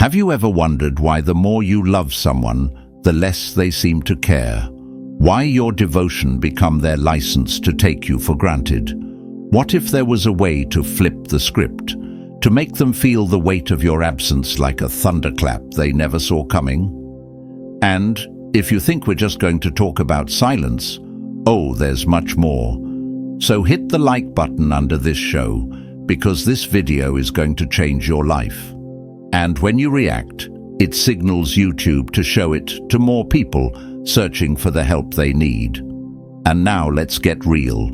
Have you ever wondered why the more you love someone, the less they seem to care? Why your devotion become their license to take you for granted? What if there was a way to flip the script, to make them feel the weight of your absence like a thunderclap they never saw coming? And if you think we're just going to talk about silence, oh, there's much more. So hit the like button under this show, because this video is going to change your life. And when you react, it signals YouTube to show it to more people searching for the help they need. And now let's get real.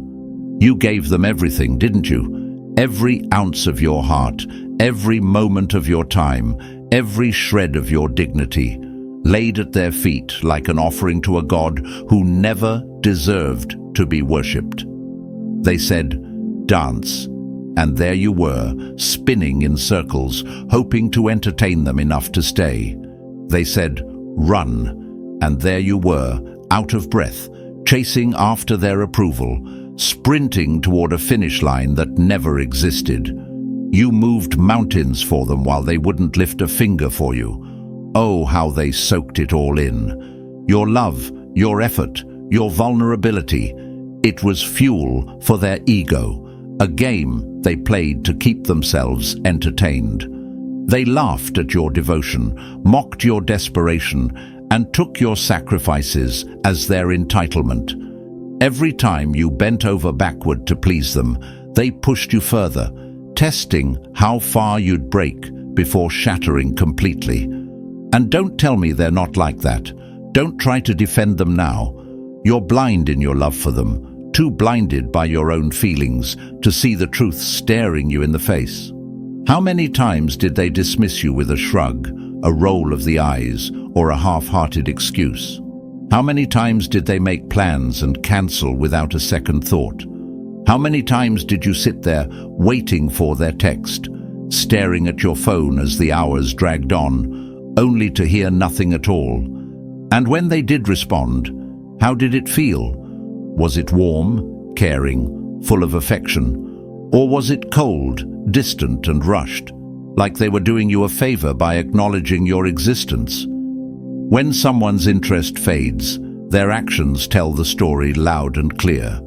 You gave them everything, didn't you? Every ounce of your heart, every moment of your time, every shred of your dignity, laid at their feet like an offering to a God who never deserved to be worshipped. They said, "Dance." And there you were, spinning in circles, hoping to entertain them enough to stay. They said, "Run." And there you were, out of breath, chasing after their approval, sprinting toward a finish line that never existed. You moved mountains for them while they wouldn't lift a finger for you. Oh, how they soaked it all in. Your love, your effort, your vulnerability. It was fuel for their ego, a game they played to keep themselves entertained. They laughed at your devotion, mocked your desperation, and took your sacrifices as their entitlement. Every time you bent over backward to please them, they pushed you further, testing how far you'd break before shattering completely. And don't tell me they're not like that. Don't try to defend them now. You're blind in your love for them, too blinded by your own feelings to see the truth staring you in the face. How many times did they dismiss you with a shrug, a roll of the eyes, or a half-hearted excuse? How many times did they make plans and cancel without a second thought? How many times did you sit there waiting for their text, staring at your phone as the hours dragged on, only to hear nothing at all? And when they did respond, how did it feel? Was it warm, caring, full of affection? Or was it cold, distant and rushed, like they were doing you a favor by acknowledging your existence? When someone's interest fades, their actions tell the story loud and clear.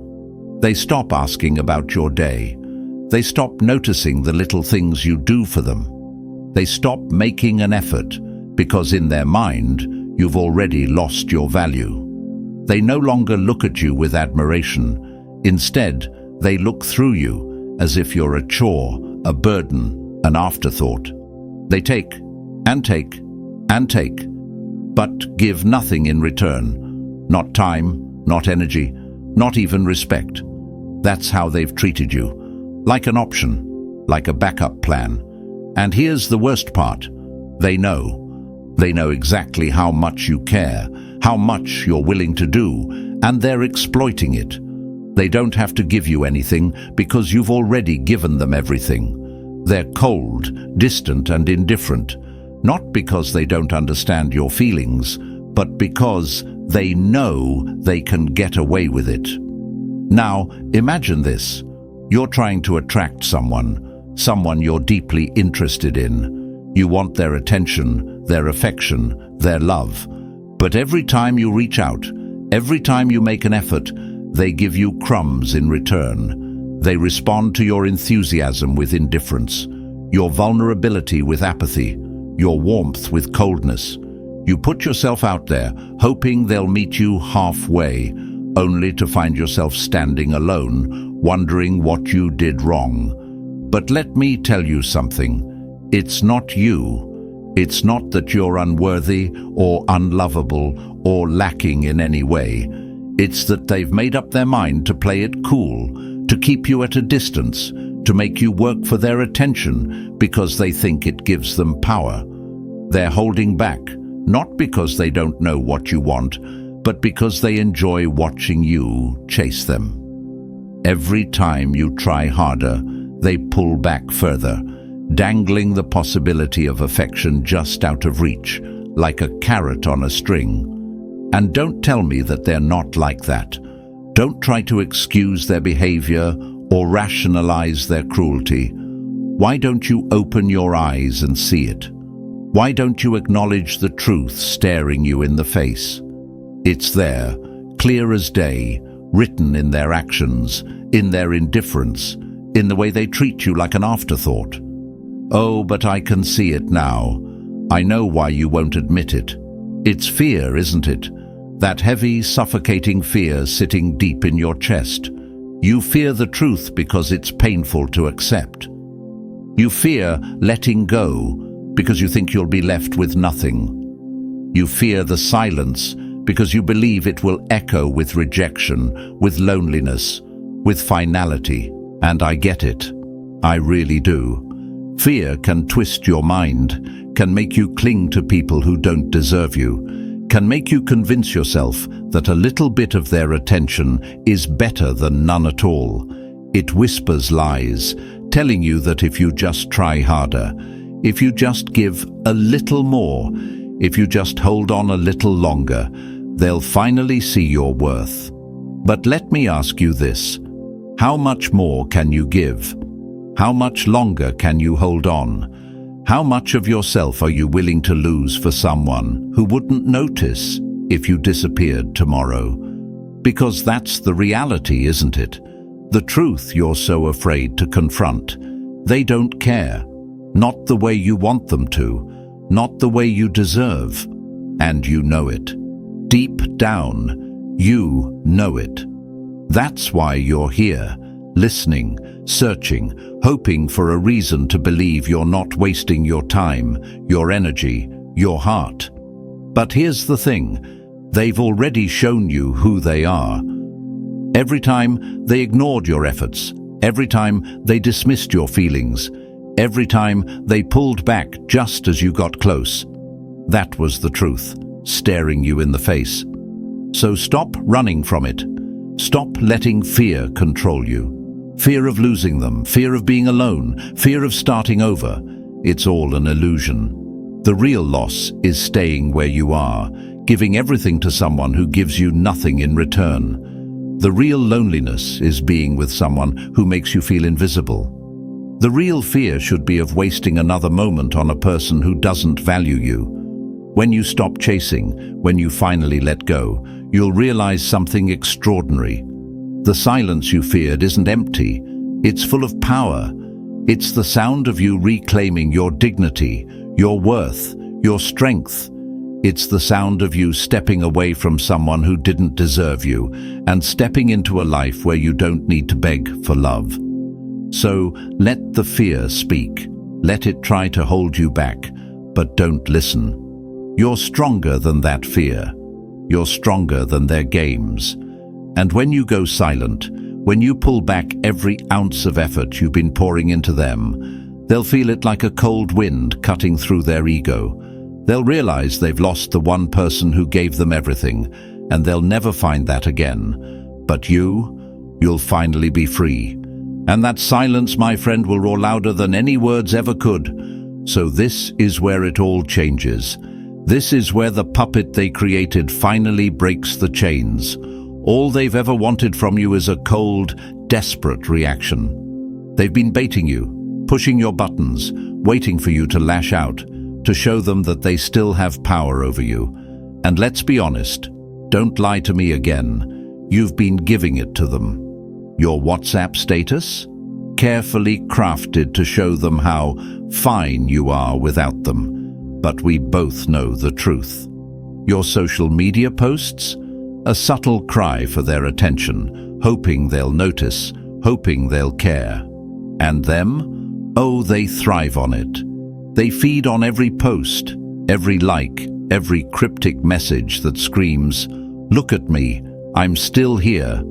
They stop asking about your day. They stop noticing the little things you do for them. They stop making an effort because in their mind, you've already lost your value. They no longer look at you with admiration. Instead, they look through you as if you're a chore, a burden, an afterthought. They take and take and take, but give nothing in return. Not time, not energy, not even respect. That's how they've treated you. Like an option, like a backup plan. And here's the worst part. They know. They know exactly how much you care, how much you're willing to do, and they're exploiting it. They don't have to give you anything because you've already given them everything. They're cold, distant, and indifferent, not because they don't understand your feelings, but because they know they can get away with it. Now, imagine this. You're trying to attract someone you're deeply interested in. You want their attention, their affection, their love. But every time you reach out, every time you make an effort, they give you crumbs in return. They respond to your enthusiasm with indifference, your vulnerability with apathy, your warmth with coldness. You put yourself out there, hoping they'll meet you halfway, only to find yourself standing alone, wondering what you did wrong. But let me tell you something. It's not you. It's not that you're unworthy or unlovable or lacking in any way. It's that they've made up their mind to play it cool, to keep you at a distance, to make you work for their attention because they think it gives them power. They're holding back, not because they don't know what you want, but because they enjoy watching you chase them. Every time you try harder, they pull back further, dangling the possibility of affection just out of reach, like a carrot on a string. And don't tell me that they're not like that. Don't try to excuse their behavior or rationalize their cruelty. Why don't you open your eyes and see it? Why don't you acknowledge the truth staring you in the face? It's there, clear as day, written in their actions, in their indifference, in the way they treat you like an afterthought. Oh, but I can see it now. I know why you won't admit it. It's fear, isn't it? That heavy, suffocating fear sitting deep in your chest. You fear the truth because it's painful to accept. You fear letting go because you think you'll be left with nothing. You fear the silence because you believe it will echo with rejection, with loneliness, with finality. And I get it. I really do. Fear can twist your mind, can make you cling to people who don't deserve you, can make you convince yourself that a little bit of their attention is better than none at all. It whispers lies, telling you that if you just try harder, if you just give a little more, if you just hold on a little longer, they'll finally see your worth. But let me ask you this. How much more can you give? How much longer can you hold on? How much of yourself are you willing to lose for someone who wouldn't notice if you disappeared tomorrow? Because that's the reality, isn't it? The truth you're so afraid to confront. They don't care. Not the way you want them to. Not the way you deserve. And you know it. Deep down, you know it. That's why you're here, listening, searching, hoping for a reason to believe you're not wasting your time, your energy, your heart. But here's the thing, they've already shown you who they are. Every time they ignored your efforts, every time they dismissed your feelings, every time they pulled back just as you got close. That was the truth, staring you in the face. So stop running from it. Stop letting fear control you. Fear of losing them, fear of being alone, fear of starting over. It's all an illusion. The real loss is staying where you are, giving everything to someone who gives you nothing in return. The real loneliness is being with someone who makes you feel invisible. The real fear should be of wasting another moment on a person who doesn't value you. When you stop chasing, when you finally let go, you'll realize something extraordinary. The silence you feared isn't empty. It's full of power. It's the sound of you reclaiming your dignity, your worth, your strength. It's the sound of you stepping away from someone who didn't deserve you and stepping into a life where you don't need to beg for love. So let the fear speak. Let it try to hold you back, but don't listen. You're stronger than that fear. You're stronger than their games. And when you go silent, when you pull back every ounce of effort you've been pouring into them, they'll feel it like a cold wind cutting through their ego. They'll realize they've lost the one person who gave them everything, and they'll never find that again. But you'll finally be free. And that silence, my friend, will roar louder than any words ever could. So this is where it all changes. This is where the puppet they created finally breaks the chains. All they've ever wanted from you is a cold, desperate reaction. They've been baiting you, pushing your buttons, waiting for you to lash out, to show them that they still have power over you. And let's be honest, don't lie to me again. You've been giving it to them. Your WhatsApp status? Carefully crafted to show them how fine you are without them. But we both know the truth. Your social media posts? A subtle cry for their attention, hoping they'll notice, hoping they'll care. And them? Oh, they thrive on it. They feed on every post, every like, every cryptic message that screams, "Look at me, I'm still here."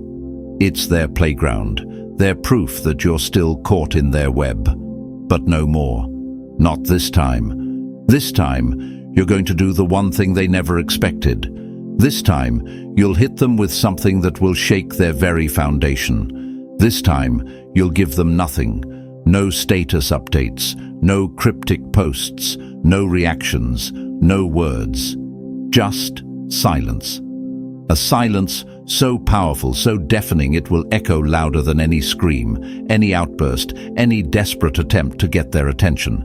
It's their playground, their proof that you're still caught in their web. But no more. Not this time. This time, you're going to do the one thing they never expected. This time, you'll hit them with something that will shake their very foundation. This time, you'll give them nothing. No status updates, no cryptic posts, no reactions, no words. Just silence. A silence so powerful, so deafening it will echo louder than any scream, any outburst, any desperate attempt to get their attention.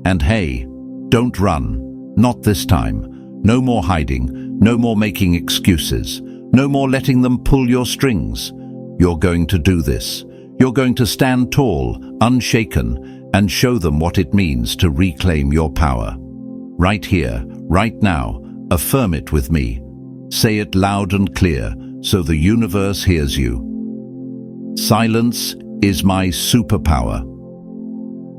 And hey, Don't run. Not this time. No more hiding. No more making excuses. No more letting them pull your strings. You're going to do this. You're going to stand tall, unshaken, and show them what it means to reclaim your power. Right here, right now, affirm it with me. Say it loud and clear so the universe hears you. Silence is my superpower.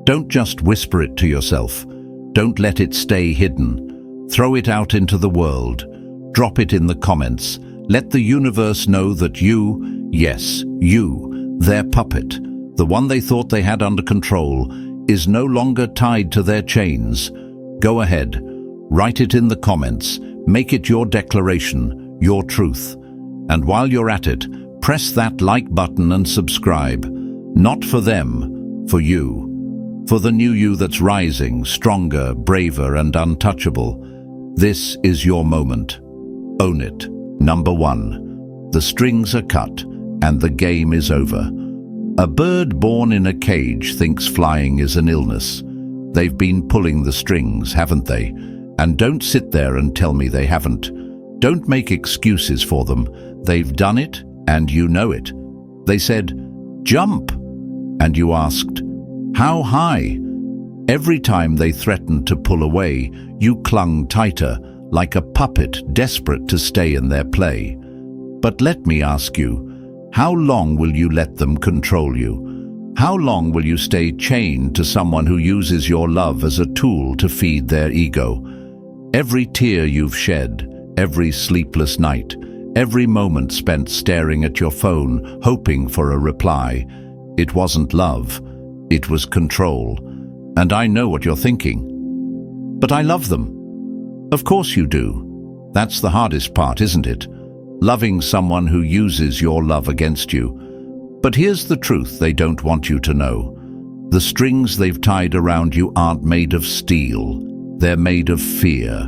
Don't just whisper it to yourself. Don't let it stay hidden. Throw it out into the world. Drop it in the comments. Let the universe know that you, yes, you, their puppet, the one they thought they had under control, is no longer tied to their chains. Go ahead. Write it in the comments. Make it your declaration, your truth. And while you're at it, press that like button and subscribe. Not for them, for you. For the new you that's rising, stronger, braver, and untouchable. This is your moment. Own it. Number 1. The strings are cut, and the game is over. A bird born in a cage thinks flying is an illness. They've been pulling the strings, haven't they? And don't sit there and tell me they haven't. Don't make excuses for them. They've done it, and you know it. They said, "Jump!" And you asked, "How high?" Every time they threatened to pull away, you clung tighter, like a puppet desperate to stay in their play. But let me ask you, how long will you let them control you? How long will you stay chained to someone who uses your love as a tool to feed their ego? Every tear you've shed, every sleepless night, every moment spent staring at your phone, hoping for a reply, it wasn't love, it was control. And I know what you're thinking. But I love them. Of course you do. That's the hardest part, isn't it? Loving someone who uses your love against you. But here's the truth they don't want you to know. The strings they've tied around you aren't made of steel. They're made of fear.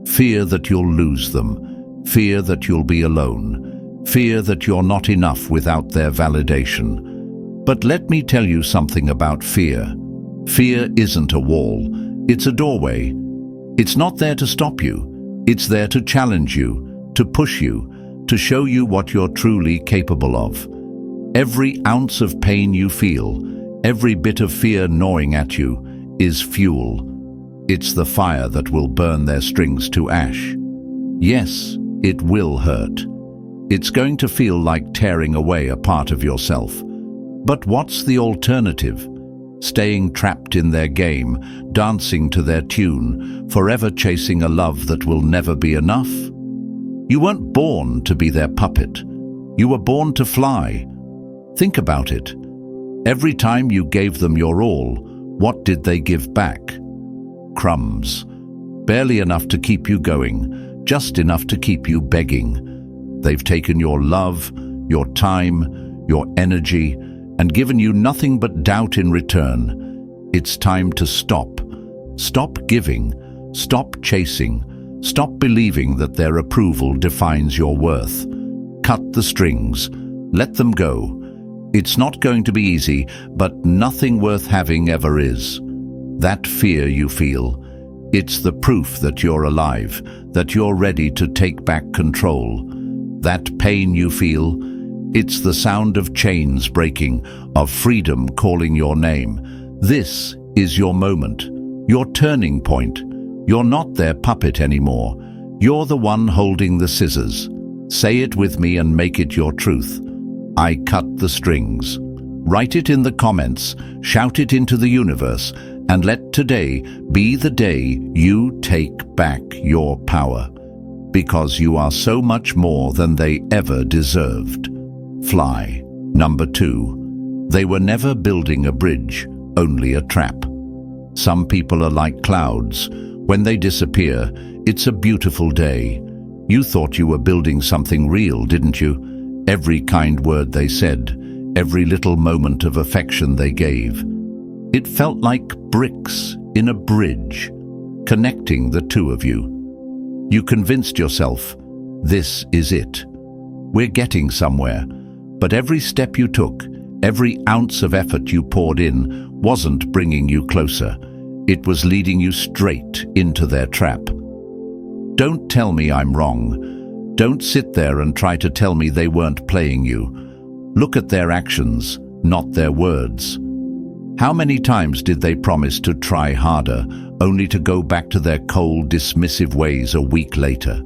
Fear that you'll lose them. Fear that you'll be alone. Fear that you're not enough without their validation. But let me tell you something about fear. Fear isn't a wall. It's a doorway. It's not there to stop you. It's there to challenge you, to push you, to show you what you're truly capable of. Every ounce of pain you feel, every bit of fear gnawing at you, is fuel. It's the fire that will burn their strings to ash. Yes, it will hurt. It's going to feel like tearing away a part of yourself. But what's the alternative? Staying trapped in their game, dancing to their tune, forever chasing a love that will never be enough? You weren't born to be their puppet. You were born to fly. Think about it. Every time you gave them your all, what did they give back? Crumbs. Barely enough to keep you going, just enough to keep you begging. They've taken your love, your time, your energy, and given you nothing but doubt in return. It's time to stop. Stop giving. Stop chasing. Stop believing that their approval defines your worth. Cut the strings. Let them go. It's not going to be easy, but nothing worth having ever is. That fear you feel, it's the proof that you're alive, that you're ready to take back control. That pain you feel, it's the sound of chains breaking, of freedom calling your name. This is your moment, your turning point. You're not their puppet anymore. You're the one holding the scissors. Say it with me and make it your truth. I cut the strings. Write it in the comments, shout it into the universe, and let today be the day you take back your power. Because you are so much more than they ever deserved. Fly. Number 2. They were never building a bridge, only a trap. Some people are like clouds. When they disappear, it's a beautiful day. You thought you were building something real, didn't you? Every kind word they said, every little moment of affection they gave. It felt like bricks in a bridge, connecting the two of you. You convinced yourself, this is it. We're getting somewhere. But every step you took, every ounce of effort you poured in, wasn't bringing you closer. It was leading you straight into their trap. Don't tell me I'm wrong. Don't sit there and try to tell me they weren't playing you. Look at their actions, not their words. How many times did they promise to try harder, only to go back to their cold, dismissive ways a week later?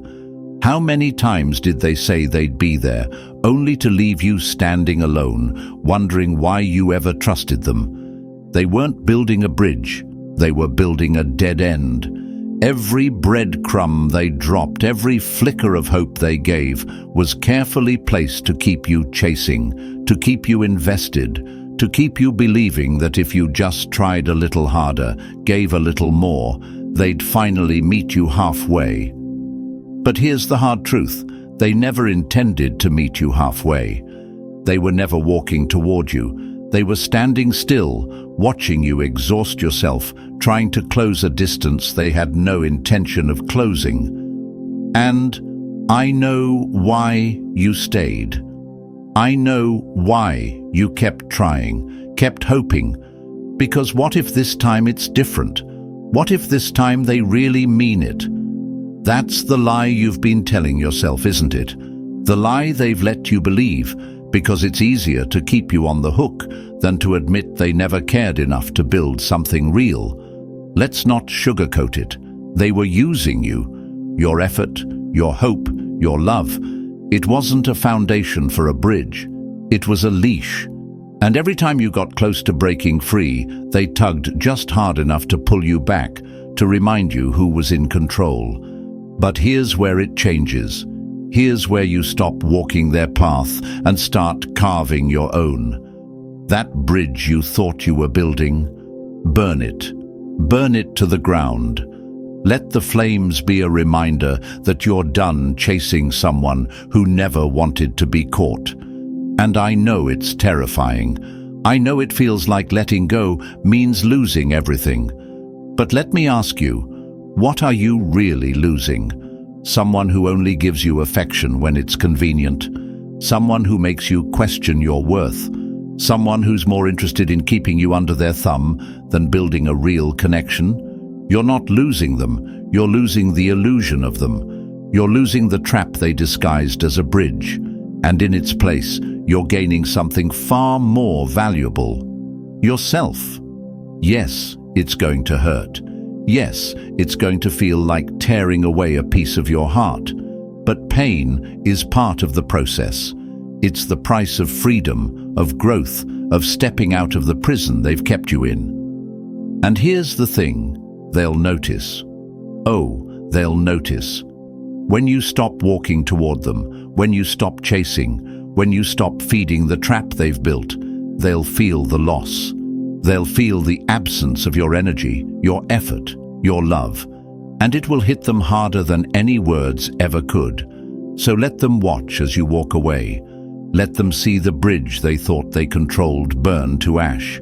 How many times did they say they'd be there, only to leave you standing alone, wondering why you ever trusted them? They weren't building a bridge, they were building a dead end. Every breadcrumb they dropped, every flicker of hope they gave, was carefully placed to keep you chasing, to keep you invested, to keep you believing that if you just tried a little harder, gave a little more, they'd finally meet you halfway. But here's the hard truth. They never intended to meet you halfway. They were never walking toward you. They were standing still, watching you exhaust yourself, trying to close a distance they had no intention of closing. And I know why you stayed. I know why you kept trying, kept hoping. Because what if this time it's different? What if this time they really mean it? That's the lie you've been telling yourself, isn't it? The lie they've let you believe, because it's easier to keep you on the hook than to admit they never cared enough to build something real. Let's not sugarcoat it. They were using you, your effort, your hope, your love. It wasn't a foundation for a bridge. It was a leash. And every time you got close to breaking free, they tugged just hard enough to pull you back, to remind you who was in control. But here's where it changes. Here's where you stop walking their path and start carving your own. That bridge you thought you were building, burn it. Burn it to the ground. Let the flames be a reminder that you're done chasing someone who never wanted to be caught. And I know it's terrifying. I know it feels like letting go means losing everything. But let me ask you, what are you really losing? Someone who only gives you affection when it's convenient? Someone who makes you question your worth? Someone who's more interested in keeping you under their thumb than building a real connection? You're not losing them, you're losing the illusion of them. You're losing the trap they disguised as a bridge. And in its place, you're gaining something far more valuable. Yourself. Yes, it's going to hurt. Yes, it's going to feel like tearing away a piece of your heart. But pain is part of the process. It's the price of freedom, of growth, of stepping out of the prison they've kept you in. And here's the thing, they'll notice. Oh, they'll notice. When you stop walking toward them, when you stop chasing, when you stop feeding the trap they've built, they'll feel the loss. They'll feel the absence of your energy, your effort, your love, and it will hit them harder than any words ever could. So let them watch as you walk away. Let them see the bridge they thought they controlled burn to ash.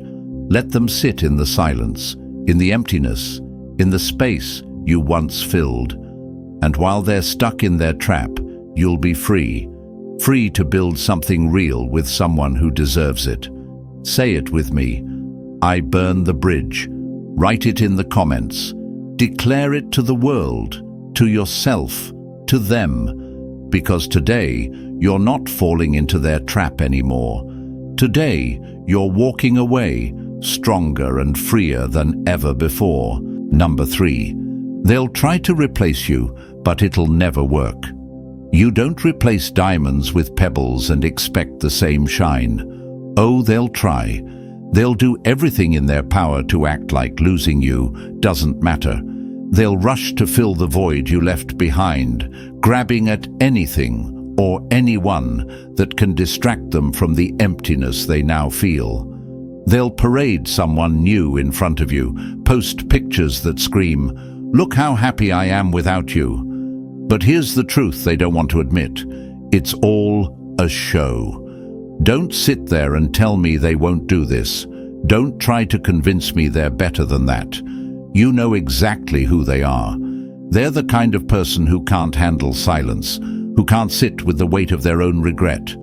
Let them sit in the silence, in the emptiness, in the space you once filled. And while they're stuck in their trap, you'll be free. Free to build something real with someone who deserves it. Say it with me. I burn the bridge. Write it in the comments. Declare it to the world, to yourself, to them. Because today, you're not falling into their trap anymore. Today, you're walking away, stronger and freer than ever before. Number 3. They'll try to replace you, but it'll never work. You don't replace diamonds with pebbles and expect the same shine. Oh, they'll try. They'll do everything in their power to act like losing you doesn't matter. They'll rush to fill the void you left behind, grabbing at anything or anyone that can distract them from the emptiness they now feel. They'll parade someone new in front of you, post pictures that scream, "Look how happy I am without you." But here's the truth they don't want to admit. It's all a show. Don't sit there and tell me they won't do this. Don't try to convince me they're better than that. You know exactly who they are. They're the kind of person who can't handle silence, who can't sit with the weight of their own regret.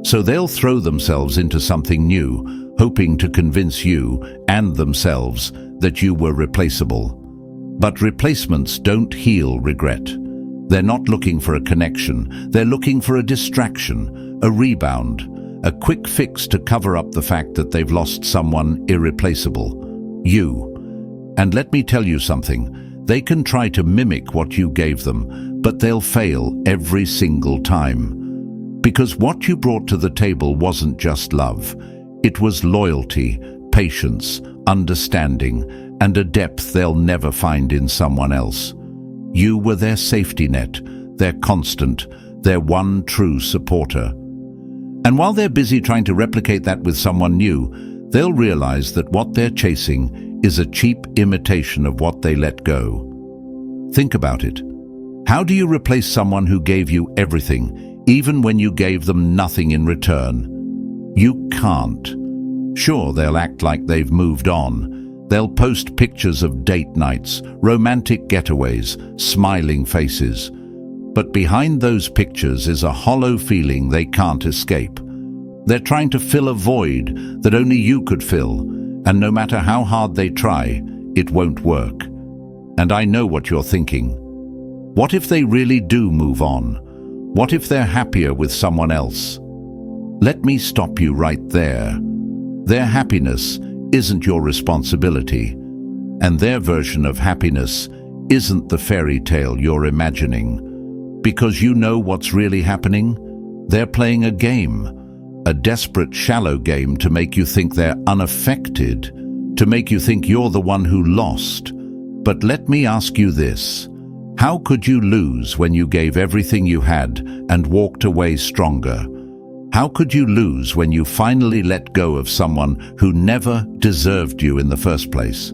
So they'll throw themselves into something new, hoping to convince you and themselves that you were replaceable. But replacements don't heal regret. They're not looking for a connection. They're looking for a distraction, a rebound, a quick fix to cover up the fact that they've lost someone irreplaceable. You. And let me tell you something. They can try to mimic what you gave them, but they'll fail every single time. Because what you brought to the table wasn't just love. It was loyalty, patience, understanding, and a depth they'll never find in someone else. You were their safety net, their constant, their one true supporter. And while they're busy trying to replicate that with someone new, they'll realize that what they're chasing is a cheap imitation of what they let go. Think about it. How do you replace someone who gave you everything, even when you gave them nothing in return? You can't. Sure, they'll act like they've moved on. They'll post pictures of date nights, romantic getaways, smiling faces. But behind those pictures is a hollow feeling they can't escape. They're trying to fill a void that only you could fill, and no matter how hard they try, it won't work. And I know what you're thinking. What if they really do move on? What if they're happier with someone else? Let me stop you right there. Their happiness isn't your responsibility, and their version of happiness isn't the fairy tale you're imagining. Because you know what's really happening? They're playing a game, a desperate, shallow game to make you think they're unaffected, to make you think you're the one who lost. But let me ask you this. How could you lose when you gave everything you had and walked away stronger? How could you lose when you finally let go of someone who never deserved you in the first place?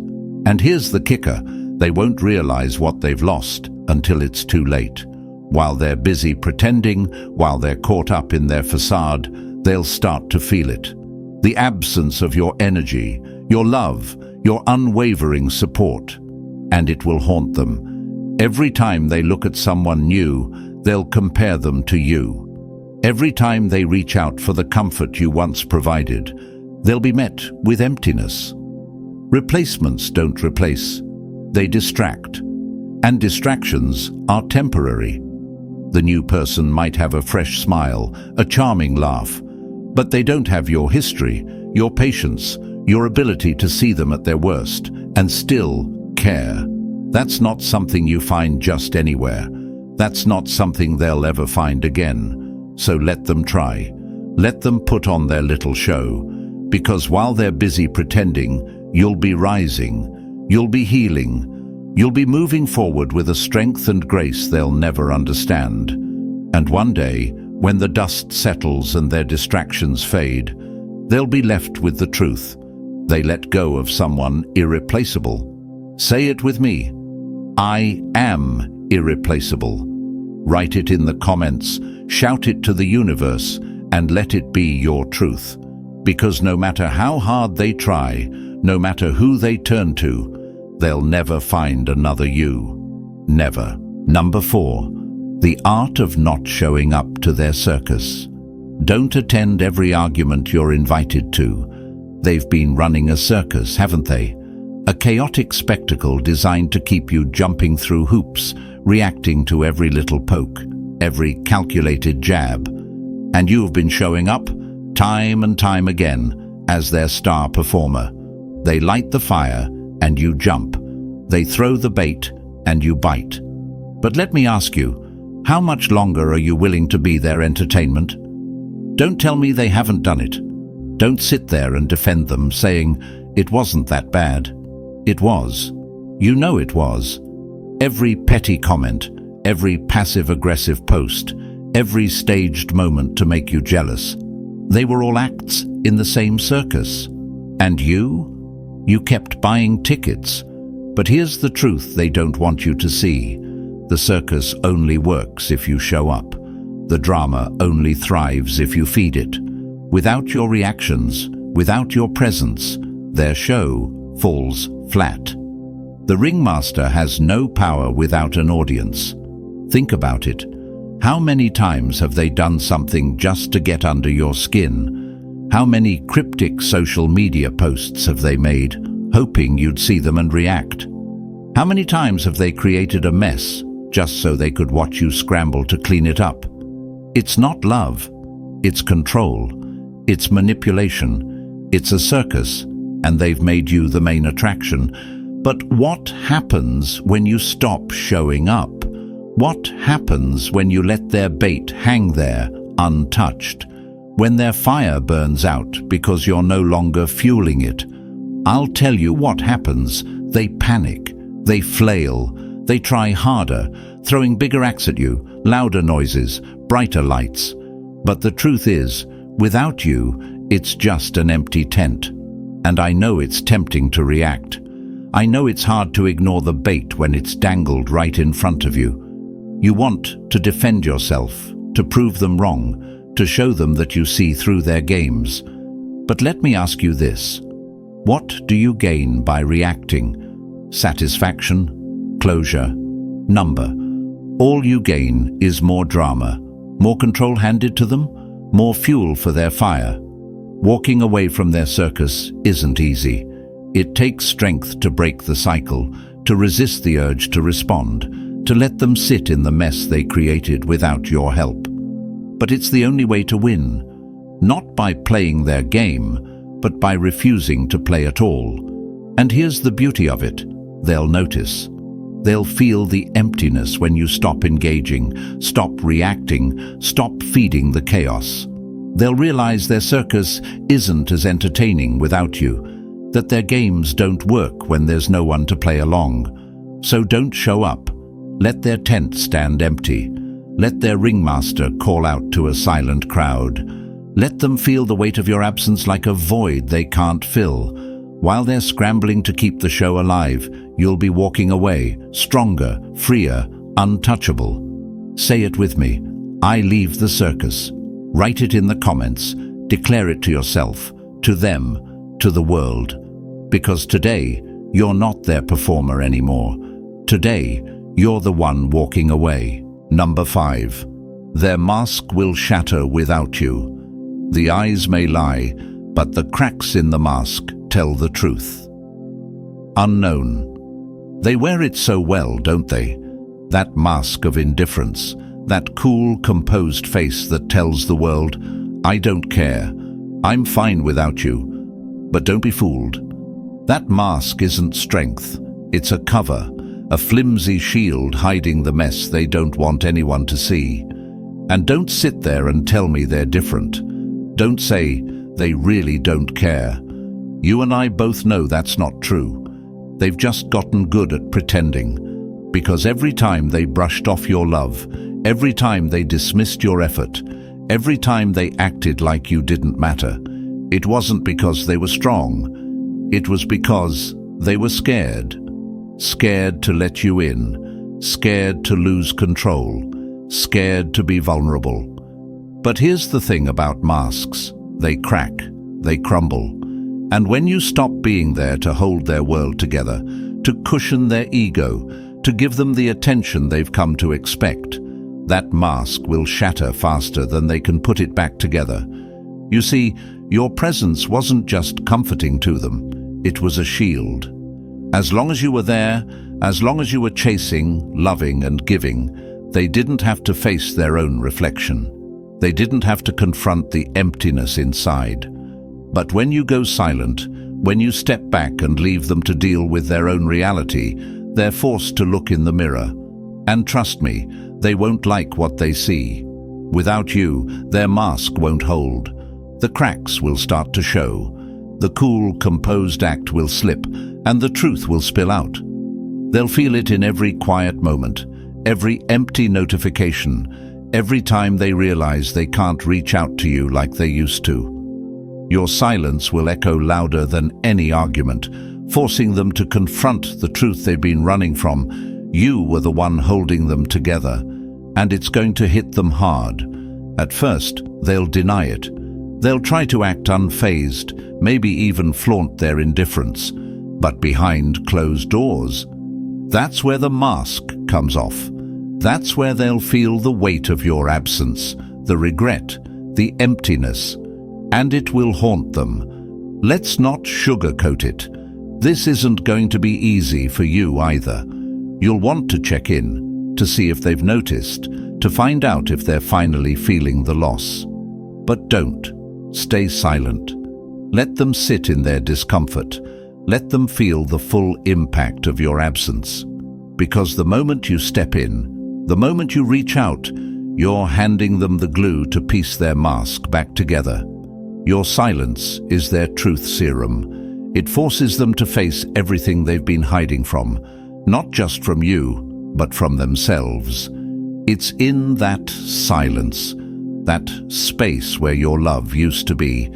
And here's the kicker. They won't realize what they've lost until it's too late. While they're busy pretending, while they're caught up in their facade, they'll start to feel it. The absence of your energy, your love, your unwavering support. And it will haunt them. Every time they look at someone new, they'll compare them to you. Every time they reach out for the comfort you once provided, they'll be met with emptiness. Replacements don't replace, they distract. And distractions are temporary. The new person might have a fresh smile, a charming laugh, but they don't have your history, your patience, your ability to see them at their worst and still care. That's not something you find just anywhere. That's not something they'll ever find again. So let them try. Let them put on their little show. Because while they're busy pretending, you'll be rising, you'll be healing, you'll be moving forward with a strength and grace they'll never understand. And one day, when the dust settles and their distractions fade, they'll be left with the truth. They let go of someone irreplaceable. Say it with me. I am irreplaceable. Write it in the comments, shout it to the universe, and let it be your truth. Because no matter how hard they try, no matter who they turn to, they'll never find another you. Never. Number 4. The art of not showing up to their circus. Don't attend every argument you're invited to. They've been running a circus, haven't they? A chaotic spectacle designed to keep you jumping through hoops, reacting to every little poke, every calculated jab. And you've been showing up, time and time again, as their star performer. They light the fire, and you jump. They throw the bait, and you bite. But let me ask you, how much longer are you willing to be their entertainment? Don't tell me they haven't done it. Don't sit there and defend them, saying, it wasn't that bad. It was. You know it was. Every petty comment, every passive-aggressive post, every staged moment to make you jealous. They were all acts in the same circus. And you? You kept buying tickets. But here's the truth they don't want you to see. The circus only works if you show up. The drama only thrives if you feed it. Without your reactions, without your presence, their show falls flat. The ringmaster has no power without an audience. Think about it. How many times have they done something just to get under your skin? How many cryptic social media posts have they made, hoping you'd see them and react. How many times have they created a mess just so they could watch you scramble to clean it up? It's not love, it's control, it's manipulation, it's a circus, and they've made you the main attraction. But what happens when you stop showing up? What happens when you let their bait hang there, untouched? When their fire burns out because you're no longer fueling it? I'll tell you what happens. They panic, they flail, they try harder, throwing bigger acts at you, louder noises, brighter lights. But the truth is, without you, it's just an empty tent. And I know it's tempting to react. I know it's hard to ignore the bait when it's dangled right in front of you. You want to defend yourself, to prove them wrong, to show them that you see through their games. But let me ask you this. What do you gain by reacting? Satisfaction? Closure? Number? All you gain is more drama, more control handed to them, more fuel for their fire. Walking away from their circus isn't easy. It takes strength to break the cycle, to resist the urge to respond, to let them sit in the mess they created without your help. But it's the only way to win, not by playing their game, but by refusing to play at all. And here's the beauty of it. They'll notice. They'll feel the emptiness when you stop engaging, stop reacting, stop feeding the chaos. They'll realize their circus isn't as entertaining without you, that their games don't work when there's no one to play along. So don't show up. Let their tent stand empty. Let their ringmaster call out to a silent crowd. Let them feel the weight of your absence like a void they can't fill. While they're scrambling to keep the show alive, you'll be walking away, stronger, freer, untouchable. Say it with me. I leave the circus. Write it in the comments. Declare it to yourself, to them, to the world. Because today, you're not their performer anymore. Today, you're the one walking away. Number 5. Their mask will shatter without you. The eyes may lie, but the cracks in the mask tell the truth. Unknown. They wear it so well, don't they? That mask of indifference, that cool, composed face that tells the world, I don't care, I'm fine without you. But don't be fooled. That mask isn't strength, it's a cover, a flimsy shield hiding the mess they don't want anyone to see. And don't sit there and tell me they're different. Don't say they really don't care. You and I both know that's not true. They've just gotten good at pretending. Because every time they brushed off your love, every time they dismissed your effort, every time they acted like you didn't matter, it wasn't because they were strong. It was because they were scared. Scared to let you in, scared to lose control, scared to be vulnerable. But here's the thing about masks. They crack, they crumble. And when you stop being there to hold their world together, to cushion their ego, to give them the attention they've come to expect, that mask will shatter faster than they can put it back together. You see, your presence wasn't just comforting to them, it was a shield. As long as you were there, as long as you were chasing, loving and giving, they didn't have to face their own reflection. They didn't have to confront the emptiness inside. But when you go silent, when you step back and leave them to deal with their own reality, they're forced to look in the mirror. And trust me, they won't like what they see. Without you, their mask won't hold. The cracks will start to show. The cool, composed act will slip, and the truth will spill out. They'll feel it in every quiet moment, every empty notification, every time they realize they can't reach out to you like they used to. Your silence will echo louder than any argument, forcing them to confront the truth they've been running from. You were the one holding them together, and it's going to hit them hard. At first, they'll deny it. They'll try to act unfazed, maybe even flaunt their indifference. But behind closed doors, that's where the mask comes off. That's where they'll feel the weight of your absence, the regret, the emptiness, and it will haunt them. Let's not sugarcoat it. This isn't going to be easy for you either. You'll want to check in, to see if they've noticed, to find out if they're finally feeling the loss. But don't. Stay silent. Let them sit in their discomfort. Let them feel the full impact of your absence. Because the moment you step in, the moment you reach out, you're handing them the glue to piece their mask back together. Your silence is their truth serum. It forces them to face everything they've been hiding from, not just from you, but from themselves. It's in that silence, that space where your love used to be,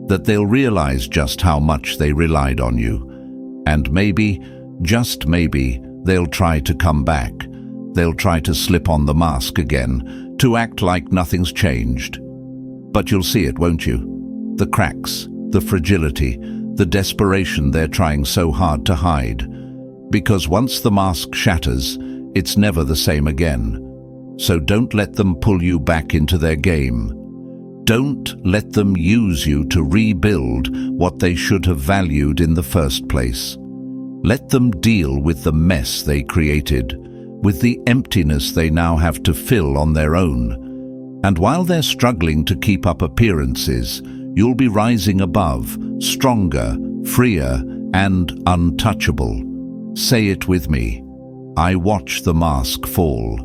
that they'll realize just how much they relied on you. And maybe, just maybe, they'll try to come back. They'll try to slip on the mask again, to act like nothing's changed. But you'll see it, won't you? The cracks, the fragility, the desperation they're trying so hard to hide. Because once the mask shatters, it's never the same again. So don't let them pull you back into their game. Don't let them use you to rebuild what they should have valued in the first place. Let them deal with the mess they created, with the emptiness they now have to fill on their own. And while they're struggling to keep up appearances, you'll be rising above, stronger, freer, and untouchable. Say it with me. I watch the mask fall.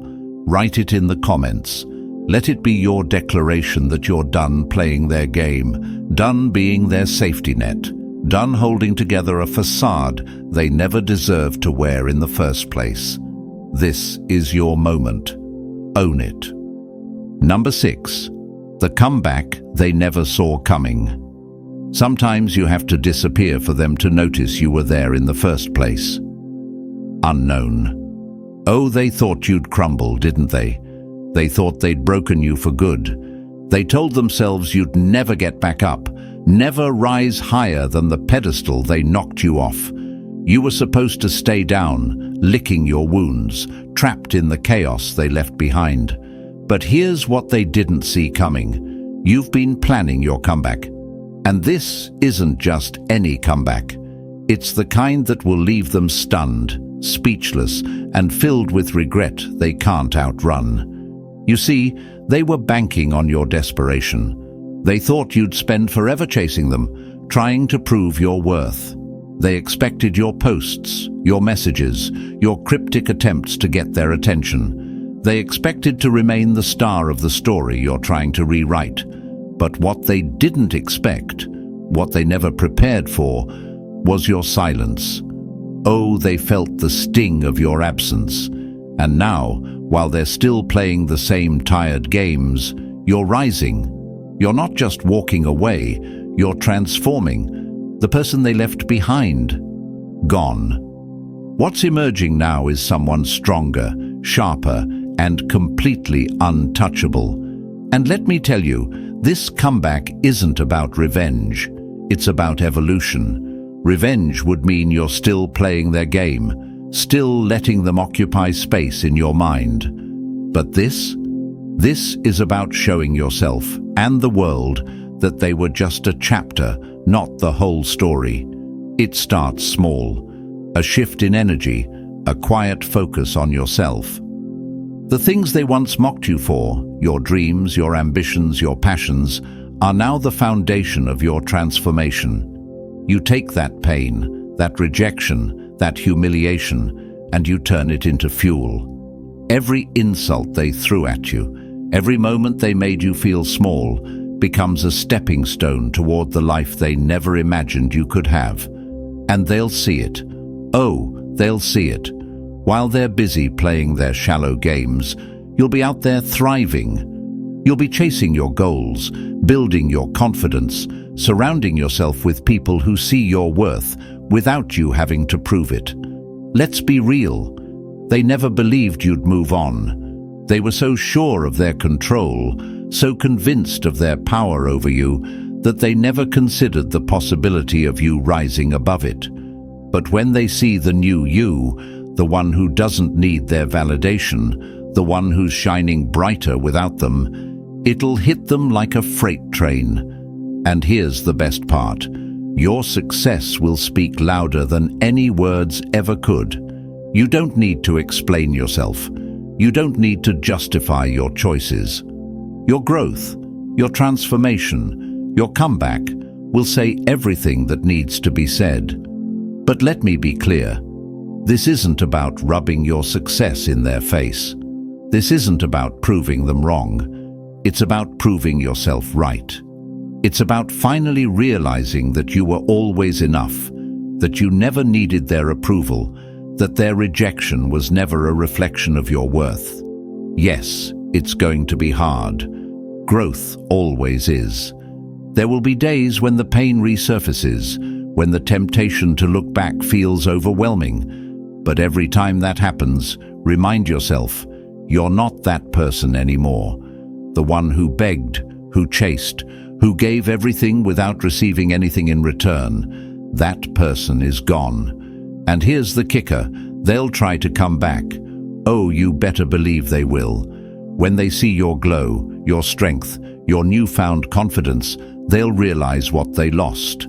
Write it in the comments. Let it be your declaration that you're done playing their game, done being their safety net, done holding together a facade they never deserved to wear in the first place. This is your moment. Own it. Number 6. The comeback they never saw coming. Sometimes you have to disappear for them to notice you were there in the first place. Unknown. Oh, they thought you'd crumble, didn't they? They thought they'd broken you for good. They told themselves you'd never get back up, never rise higher than the pedestal they knocked you off. You were supposed to stay down, licking your wounds, trapped in the chaos they left behind. But here's what they didn't see coming. You've been planning your comeback. And this isn't just any comeback. It's the kind that will leave them stunned, speechless, and filled with regret they can't outrun. You see, they were banking on your desperation. They thought you'd spend forever chasing them, trying to prove your worth. They expected your posts, your messages, your cryptic attempts to get their attention. They expected to remain the star of the story you're trying to rewrite. But what they didn't expect, what they never prepared for, was your silence. Oh, they felt the sting of your absence. And now, while they're still playing the same tired games, you're rising. You're not just walking away, you're transforming. The person they left behind, gone. What's emerging now is someone stronger, sharper, and completely untouchable. And let me tell you, this comeback isn't about revenge. It's about evolution. Revenge would mean you're still playing their game, still letting them occupy space in your mind. But this is about showing yourself and the world that they were just a chapter, not the whole story. It starts small. A shift in energy, a quiet focus on yourself. The things they once mocked you for, your dreams, your ambitions, your passions, are now the foundation of your transformation. You take that pain, that rejection, that humiliation, and you turn it into fuel. Every insult they threw at you, every moment they made you feel small, becomes a stepping stone toward the life they never imagined you could have. And they'll see it. Oh, they'll see it. While they're busy playing their shallow games, you'll be out there thriving. You'll be chasing your goals, building your confidence, surrounding yourself with people who see your worth without you having to prove it. Let's be real. They never believed you'd move on. They were so sure of their control, so convinced of their power over you, that they never considered the possibility of you rising above it. But when they see the new you, the one who doesn't need their validation, the one who's shining brighter without them, it'll hit them like a freight train. And here's the best part. Your success will speak louder than any words ever could. You don't need to explain yourself. You don't need to justify your choices. Your growth, your transformation, your comeback will say everything that needs to be said. But let me be clear. This isn't about rubbing your success in their face. This isn't about proving them wrong. It's about proving yourself right. It's about finally realizing that you were always enough, that you never needed their approval, that their rejection was never a reflection of your worth. Yes, it's going to be hard. Growth always is. There will be days when the pain resurfaces, when the temptation to look back feels overwhelming. But every time that happens, remind yourself, you're not that person anymore. The one who begged, who chased, who gave everything without receiving anything in return. That person is gone. And here's the kicker, they'll try to come back. Oh, you better believe they will. When they see your glow, your strength, your newfound confidence, they'll realize what they lost.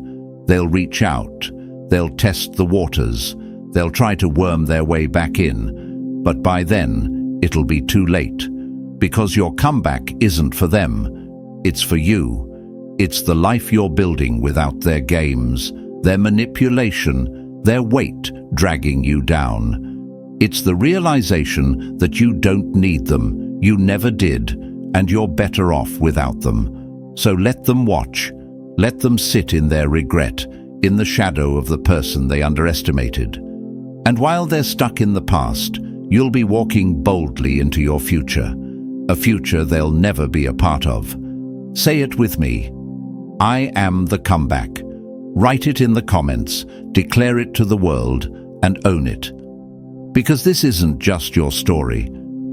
They'll reach out. They'll test the waters. They'll try to worm their way back in. But by then, it'll be too late. Because your comeback isn't for them. It's for you. It's the life you're building without their games, their manipulation, their weight dragging you down. It's the realization that you don't need them, you never did, and you're better off without them. So let them watch. Let them sit in their regret, in the shadow of the person they underestimated. And while they're stuck in the past, you'll be walking boldly into your future, a future they'll never be a part of. Say it with me. I am the comeback. Write it in the comments, declare it to the world, and own it. Because this isn't just your story,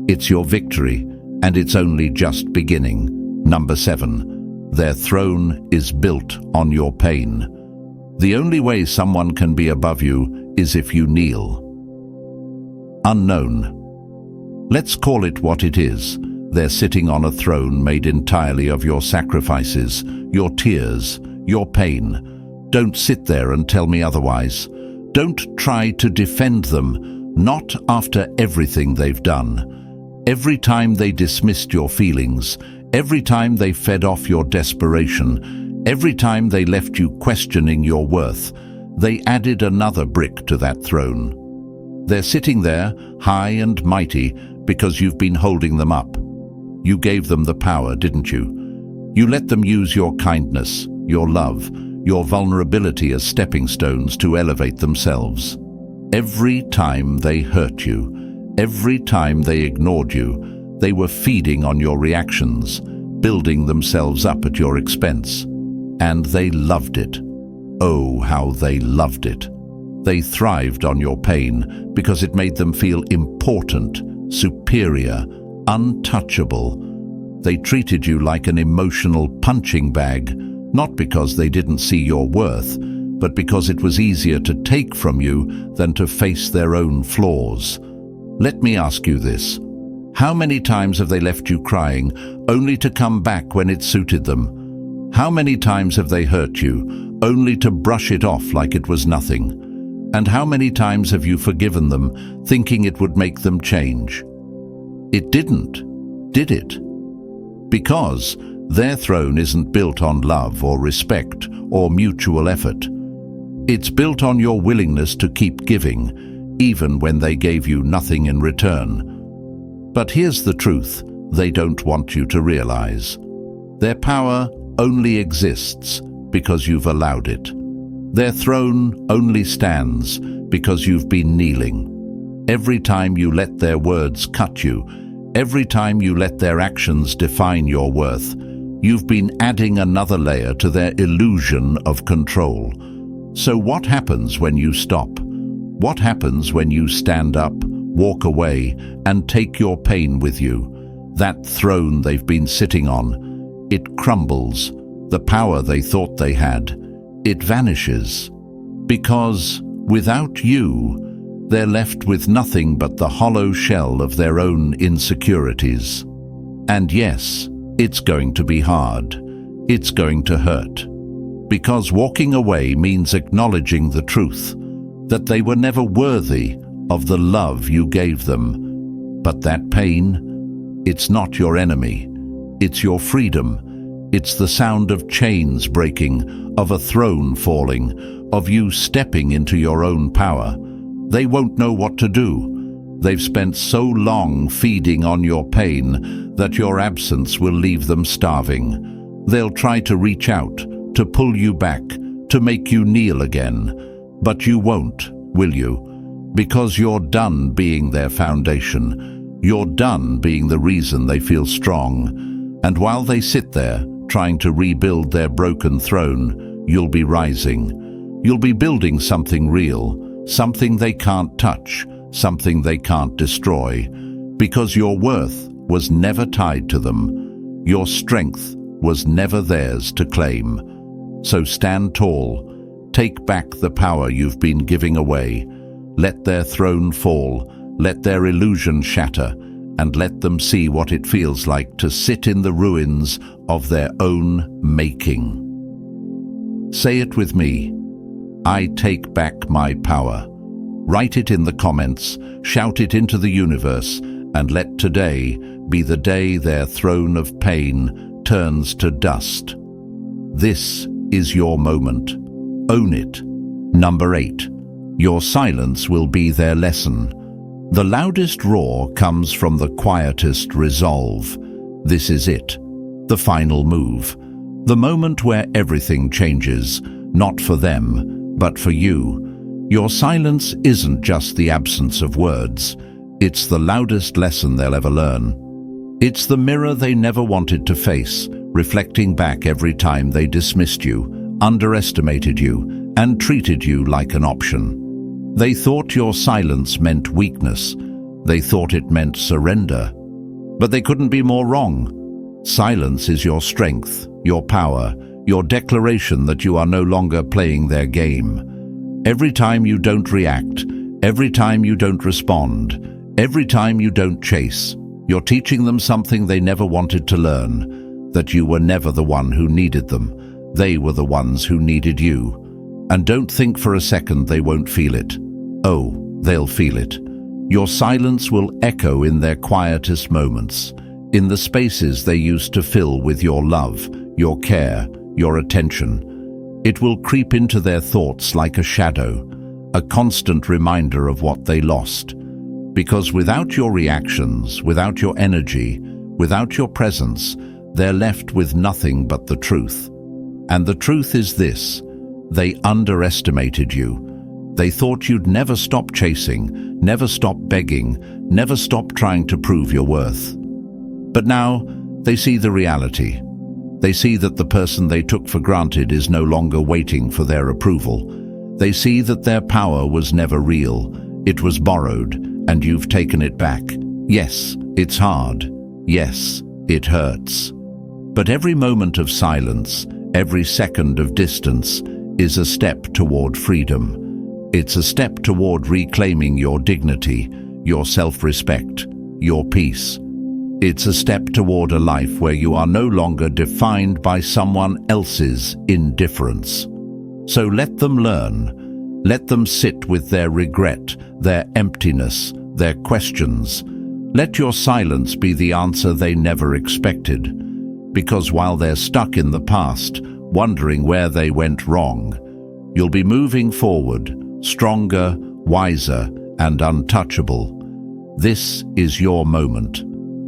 it's your victory, and it's only just beginning. Number 7, their throne is built on your pain. The only way someone can be above you is if you kneel. Unknown. Let's call it what it is. They're sitting on a throne made entirely of your sacrifices, your tears, your pain. Don't sit there and tell me otherwise. Don't try to defend them, not after everything they've done. Every time they dismissed your feelings, every time they fed off your desperation, every time they left you questioning your worth, they added another brick to that throne. They're sitting there, high and mighty, because you've been holding them up. You gave them the power, didn't you? You let them use your kindness, your love, your vulnerability as stepping stones to elevate themselves. Every time they hurt you, every time they ignored you, they were feeding on your reactions, building themselves up at your expense. And they loved it. Oh, how they loved it. They thrived on your pain because it made them feel important, superior, untouchable. They treated you like an emotional punching bag, not because they didn't see your worth, but because it was easier to take from you than to face their own flaws. Let me ask you this. How many times have they left you crying, only to come back when it suited them? How many times have they hurt you, only to brush it off like it was nothing? And how many times have you forgiven them, thinking it would make them change? It didn't, did it? Because their throne isn't built on love or respect or mutual effort. It's built on your willingness to keep giving, even when they gave you nothing in return. But here's the truth they don't want you to realize. Their power only exists because you've allowed it. Their throne only stands because you've been kneeling. Every time you let their words cut you, every time you let their actions define your worth, you've been adding another layer to their illusion of control. So what happens when you stop? What happens when you stand up, walk away, and take your pain with you? That throne they've been sitting on, it crumbles. The power they thought they had, it vanishes. Because without you, they're left with nothing but the hollow shell of their own insecurities. And yes, it's going to be hard. It's going to hurt. Because walking away means acknowledging the truth, that they were never worthy of the love you gave them. But that pain, it's not your enemy. It's your freedom. It's the sound of chains breaking, of a throne falling, of you stepping into your own power. They won't know what to do. They've spent so long feeding on your pain that your absence will leave them starving. They'll try to reach out, to pull you back, to make you kneel again. But you won't, will you? Because you're done being their foundation. You're done being the reason they feel strong. And while they sit there, trying to rebuild their broken throne, you'll be rising. You'll be building something real, something they can't touch, something they can't destroy. Because your worth was never tied to them. Your strength was never theirs to claim. So stand tall, take back the power you've been giving away. Let their throne fall, let their illusion shatter, and let them see what it feels like to sit in the ruins of their own making. Say it with me. I take back my power. Write it in the comments, shout it into the universe, and let today be the day their throne of pain turns to dust. This is your moment. Own it. Number 8. Your silence will be their lesson. The loudest roar comes from the quietest resolve. This is it. The final move. The moment where everything changes, not for them, but for you. Your silence isn't just the absence of words. It's the loudest lesson they'll ever learn. It's the mirror they never wanted to face, reflecting back every time they dismissed you, underestimated you, and treated you like an option. They thought your silence meant weakness. They thought it meant surrender. But they couldn't be more wrong. Silence is your strength, your power, your declaration that you are no longer playing their game. Every time you don't react, every time you don't respond, every time you don't chase, you're teaching them something they never wanted to learn, that you were never the one who needed them. They were the ones who needed you. And don't think for a second they won't feel it. Oh, they'll feel it. Your silence will echo in their quietest moments, in the spaces they used to fill with your love, your care, your attention. It will creep into their thoughts like a shadow, a constant reminder of what they lost. Because without your reactions, without your energy, without your presence, they're left with nothing but the truth. And the truth is this: they underestimated you. They thought you'd never stop chasing, never stop begging, never stop trying to prove your worth. But now, they see the reality. They see that the person they took for granted is no longer waiting for their approval. They see that their power was never real. It was borrowed, and you've taken it back. Yes, it's hard. Yes, it hurts. But every moment of silence, every second of distance, is a step toward freedom. It's a step toward reclaiming your dignity, your self-respect, your peace. It's a step toward a life where you are no longer defined by someone else's indifference. So let them learn. Let them sit with their regret, their emptiness, their questions. Let your silence be the answer they never expected. Because while they're stuck in the past, wondering where they went wrong, you'll be moving forward, stronger, wiser, and untouchable. This is your moment,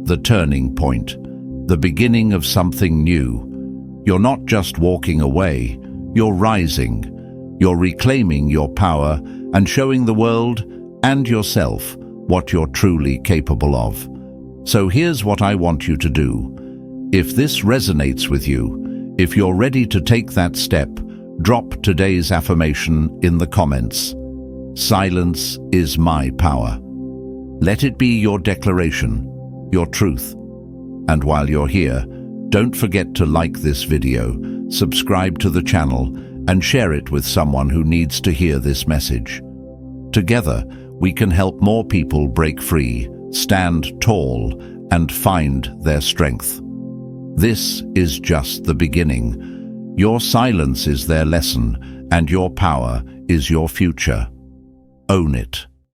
the turning point, the beginning of something new. You're not just walking away, you're rising. You're reclaiming your power and showing the world and yourself what you're truly capable of. So here's what I want you to do. If this resonates with you, if you're ready to take that step, drop today's affirmation in the comments. Silence is my power. Let it be your declaration, your truth. And while you're here, don't forget to like this video, subscribe to the channel, and share it with someone who needs to hear this message. Together, we can help more people break free, stand tall, and find their strength. This is just the beginning. Your silence is their lesson, and your power is your future. Own it.